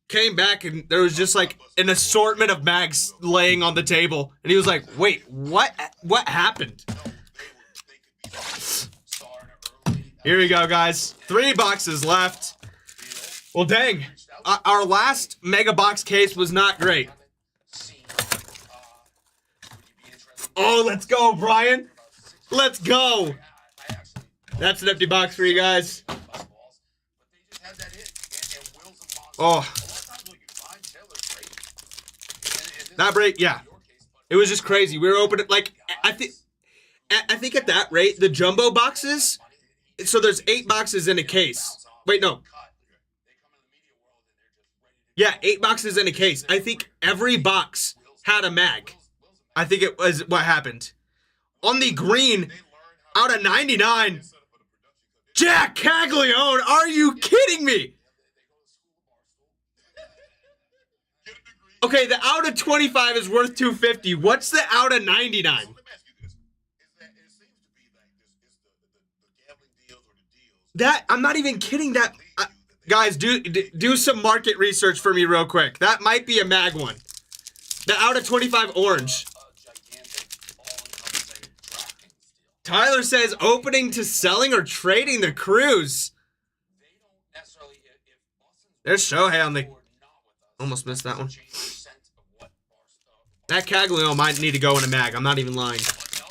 Came back and there was just like an assortment of mags laying on the table. And he was like, wait, what happened? Here we go, guys. 3 boxes left. Well, dang. Our last mega box case was not great. Oh, let's go, Brian. Let's go. That's an empty box for you guys. Oh. That break, yeah. It was just crazy. We were opening, like, I think at that rate, the jumbo boxes, so there's 8 boxes in a case. Wait, no. Yeah, 8 boxes in a case. I think every box had a mag. I think it was what happened. On the green, out of 99, Jack Caglione, are you kidding me? Okay, the out of 25 is worth 250. What's the out of 99? That, I'm not even kidding. That, guys, do some market research for me real quick. That might be a mag one. The out of 25 orange. Tyler says opening to selling or trading the cruise. There's Shohei on the... Almost missed that one. That Caglione might need to go in a mag. I'm not even lying.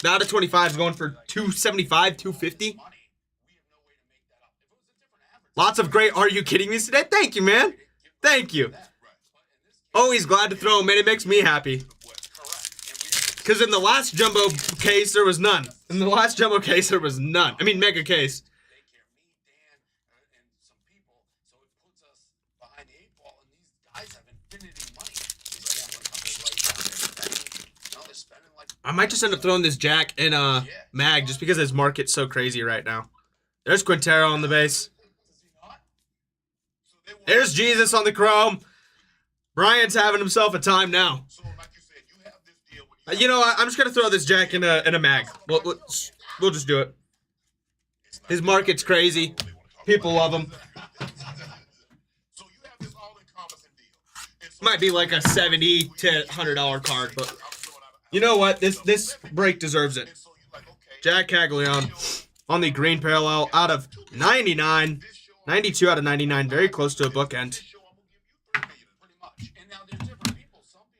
The out of 25 is going for 275, 250. Lots of great Are You Kidding Me today? Thank you, man. Thank you. Always glad to throw them in. It makes me happy. Because in the last jumbo case, there was none. In the last jumbo case, there was none. I mean, mega case. I might just end up throwing this Jack in a mag just because his market's so crazy right now. There's Quintero on the base. There's Jesus on the chrome. Brian's having himself a time now. You know what? I'm just going to throw this Jack in a mag. We'll just do it. His market's crazy. People love him. Might be like a $70 to $100 card, but you know what? This break deserves it. Jack Caglione on the green parallel out of 99. 92 out of 99. Very close to a bookend.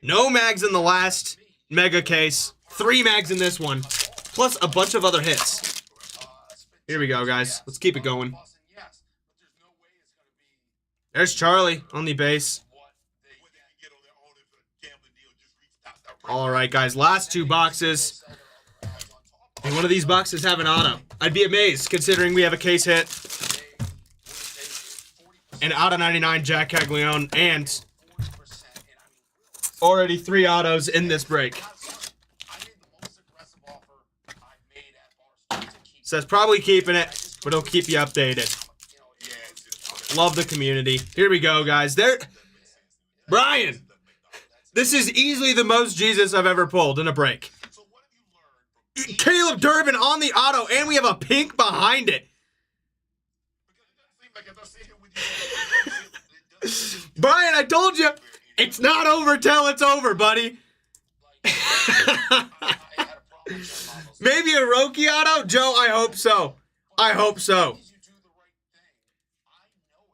No mags in the last mega case. 3 mags in this one. Plus a bunch of other hits. Here we go, guys. Let's keep it going. There's Charlie on the base. All right, guys. Last 2 boxes. And one of these boxes have an auto. I'd be amazed considering we have a case hit. And out of 99, Jack Caglione. And already 3 autos in this break. Says probably keeping it. but it'll keep you updated. You know, Yeah, it's just Love the community. Here we go, guys. There, Brian. This is easily the most Jesus I've ever pulled in a break. so what have you learned from Caleb Durbin on the auto, and we have a pink behind it. because it doesn't seem like if I see him with you, it doesn't Brian, I told you, it's not over till it's over, buddy. I had a problem with some models. Maybe a Roki auto? Joe, I hope so. I hope so. You do the right thing. I know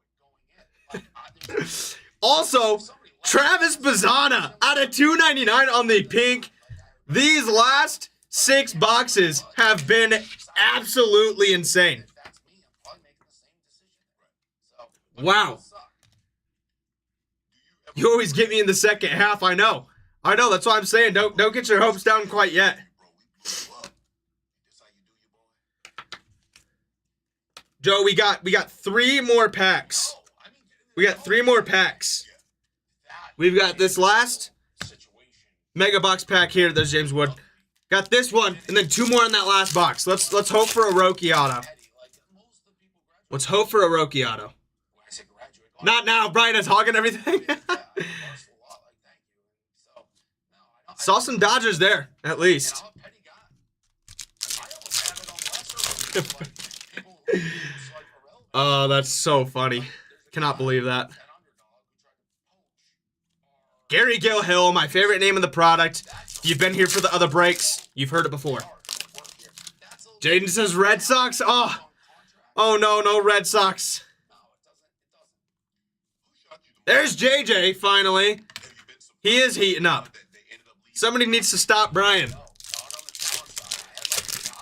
it going in. Like, Also, Travis Bazzana out of $2.99 on the pink. These last 6 boxes have been absolutely insane. if that's me, I'm probably making the same decision. So, Wow. You always get me in the second half, I know. I know, that's why I'm saying don't get your hopes down quite yet. Joe, we got 3 more packs. We got 3 more packs. We've got this last mega box pack here. There's James Wood. Got this one, and then 2 more in that last box. Let's hope for a Roki auto. Let's hope for a Roki auto. Not now. Brian is hogging everything. Saw some Dodgers there, at least. Oh, that's so funny. Cannot believe that. Gary Gilhill, my favorite name in the product. If you've been here for the other breaks, you've heard it before. Jaden says Red Sox. Oh no, Red Sox. There's JJ, finally. He is heating up. Somebody needs to stop Brian.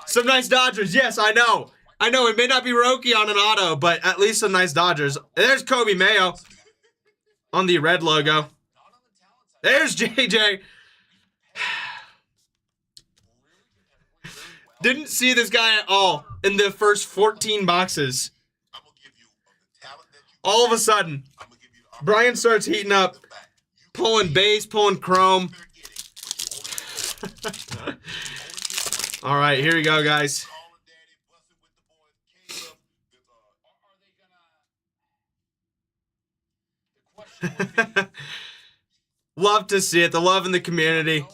Some nice Dodgers. Yes, I know. It may not be Roki on an auto, but at least some nice Dodgers. There's Kobe Mayo on the red logo. There's JJ. Didn't see this guy at all in the first 14 boxes. All of a sudden, Brian starts heating up, pulling base, pulling chrome. All right, here we go, guys. Love to see it. The love in the community.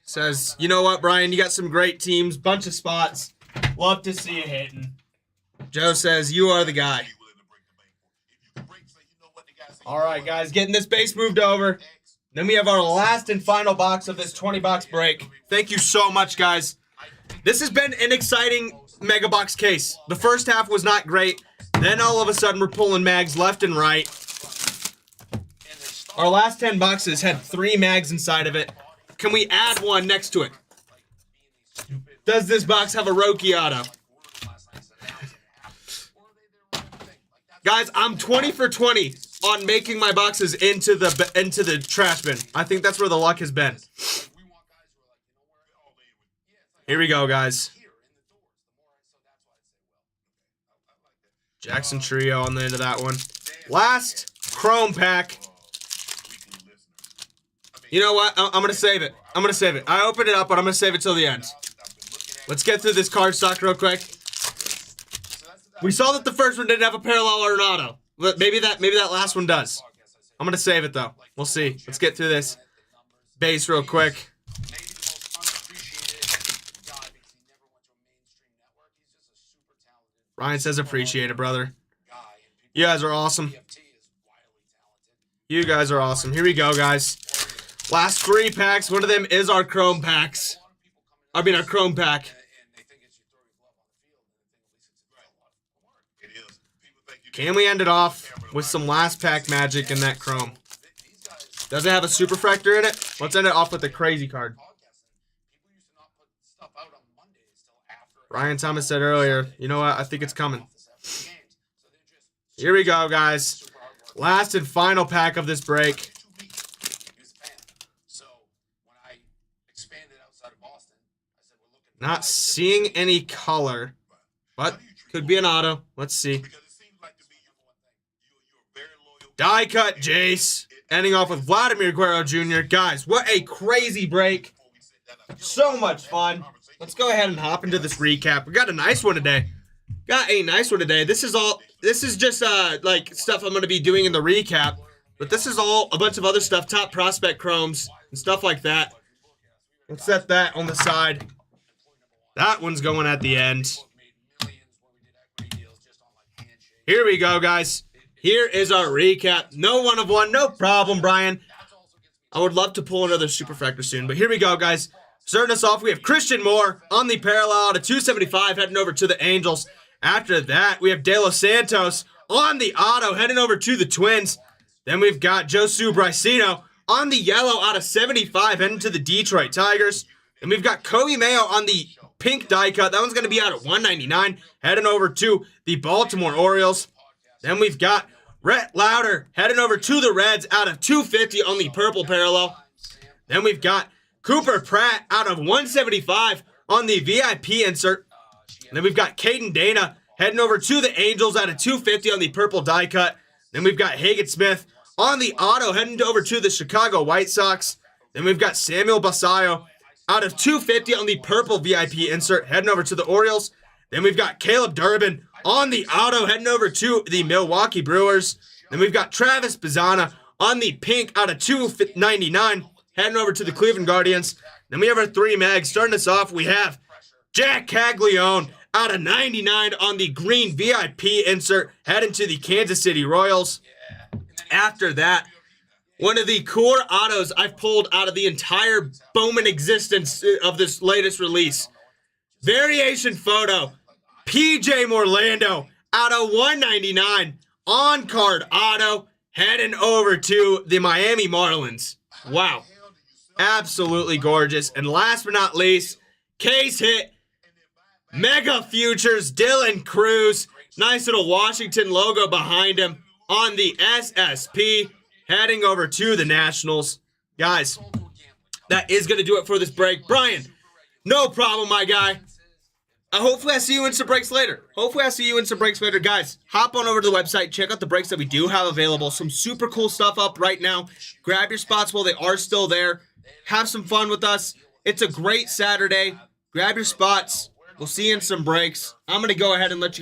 Says, you know what, Brian? You got some great teams, bunch of spots. Love to see you hitting. Joe says, you are the guy. All right, guys, getting this base moved over. Then we have our last and final box of this 20-box break. Thank you so much, guys. This has been an exciting mega box case. The first half was not great. Then all of a sudden, we're pulling mags left and right. Our last 10 boxes had 3 mags inside of it. Can we add one next to it? Does this box have a Roki auto? Guys, I'm 20 for 20 on making my boxes into the trash bin. I think that's where the luck has been. Here we go, guys. Jackson Trio on the end of that one. Last Chrome pack. You know what? I'm going to save it. I opened it up, but I'm going to save it till the end. Let's get through this card stock real quick. We saw that the first one didn't have a parallel or an auto. But maybe that last one does. I'm going to save it, though. We'll see. Let's get through this base real quick. Ryan says appreciate it, brother. You guys are awesome. You guys are awesome. Here we go, guys. Last 3 packs. One of them is our Chrome packs. Our Chrome pack. Can we end it off with some last pack magic in that Chrome? Does it have a Superfractor in it? Let's end it off with a crazy card. Ryan Thomas said earlier, you know what? I think it's coming. Here we go, guys. Last and final pack of this break. Not seeing any color, but could be an auto. Let's see. Die cut, Jace. Ending off with Vladimir Guerrero Jr. Guys, what a crazy break. So much fun. Let's go ahead and hop into this recap. We got a nice one today. Got a nice one today. This is just like stuff I'm going to be doing in the recap, but this is all a bunch of other stuff, top prospect chromes and stuff like that. Let's set that on the side. That one's going at the end. Here we go, guys. Here is our recap. No 1 of 1, no problem, Brian. I would love to pull another Superfractor soon, but here we go, guys. Starting us off, we have Christian Moore on the parallel to 275 heading over to the Angels. After that, we have De Los Santos on the auto heading over to the Twins. Then we've got Josu Bricino on the yellow out of 75 heading to the Detroit Tigers. Then we've got Kobe Mayo on the pink die cut. That one's going to be out at 199 heading over to the Baltimore Orioles. Then we've got Rhett Lauder heading over to the Reds out of 250 on the purple parallel. Then we've got Cooper Pratt out of 175 on the VIP insert. And then we've got Caden Dana heading over to the Angels out of 250 on the purple die cut. Then we've got Hagen Smith on the auto heading over to the Chicago White Sox. Then we've got Samuel Basallo out of 250 on the purple VIP insert heading over to the Orioles. Then we've got Caleb Durbin on the auto heading over to the Milwaukee Brewers. Then we've got Travis Bazzana on the pink out of 299 heading over to the Cleveland Guardians. Then we have our 3 mags. Starting us off, we have Jack Caglione out of 99 on the green VIP insert heading to the Kansas City Royals. After that, one of the core autos I've pulled out of the entire Bowman existence of this latest release. Variation photo, PJ Morlando out of 199 on-card auto heading over to the Miami Marlins. Wow. Absolutely gorgeous. And last but not least, case hit, Mega Futures, Dylan Cruz. Nice little Washington logo behind him on the SSP, heading over to the Nationals. Guys, that is going to do it for this break. Brian, no problem, my guy. Hopefully I see you in some breaks later. Guys, hop on over to the website. Check out the breaks that we do have available. Some super cool stuff up right now. Grab your spots while they are still there. Have some fun with us. It's a great Saturday. Grab your spots. We'll see you in some breaks. I'm going to go ahead and let you guys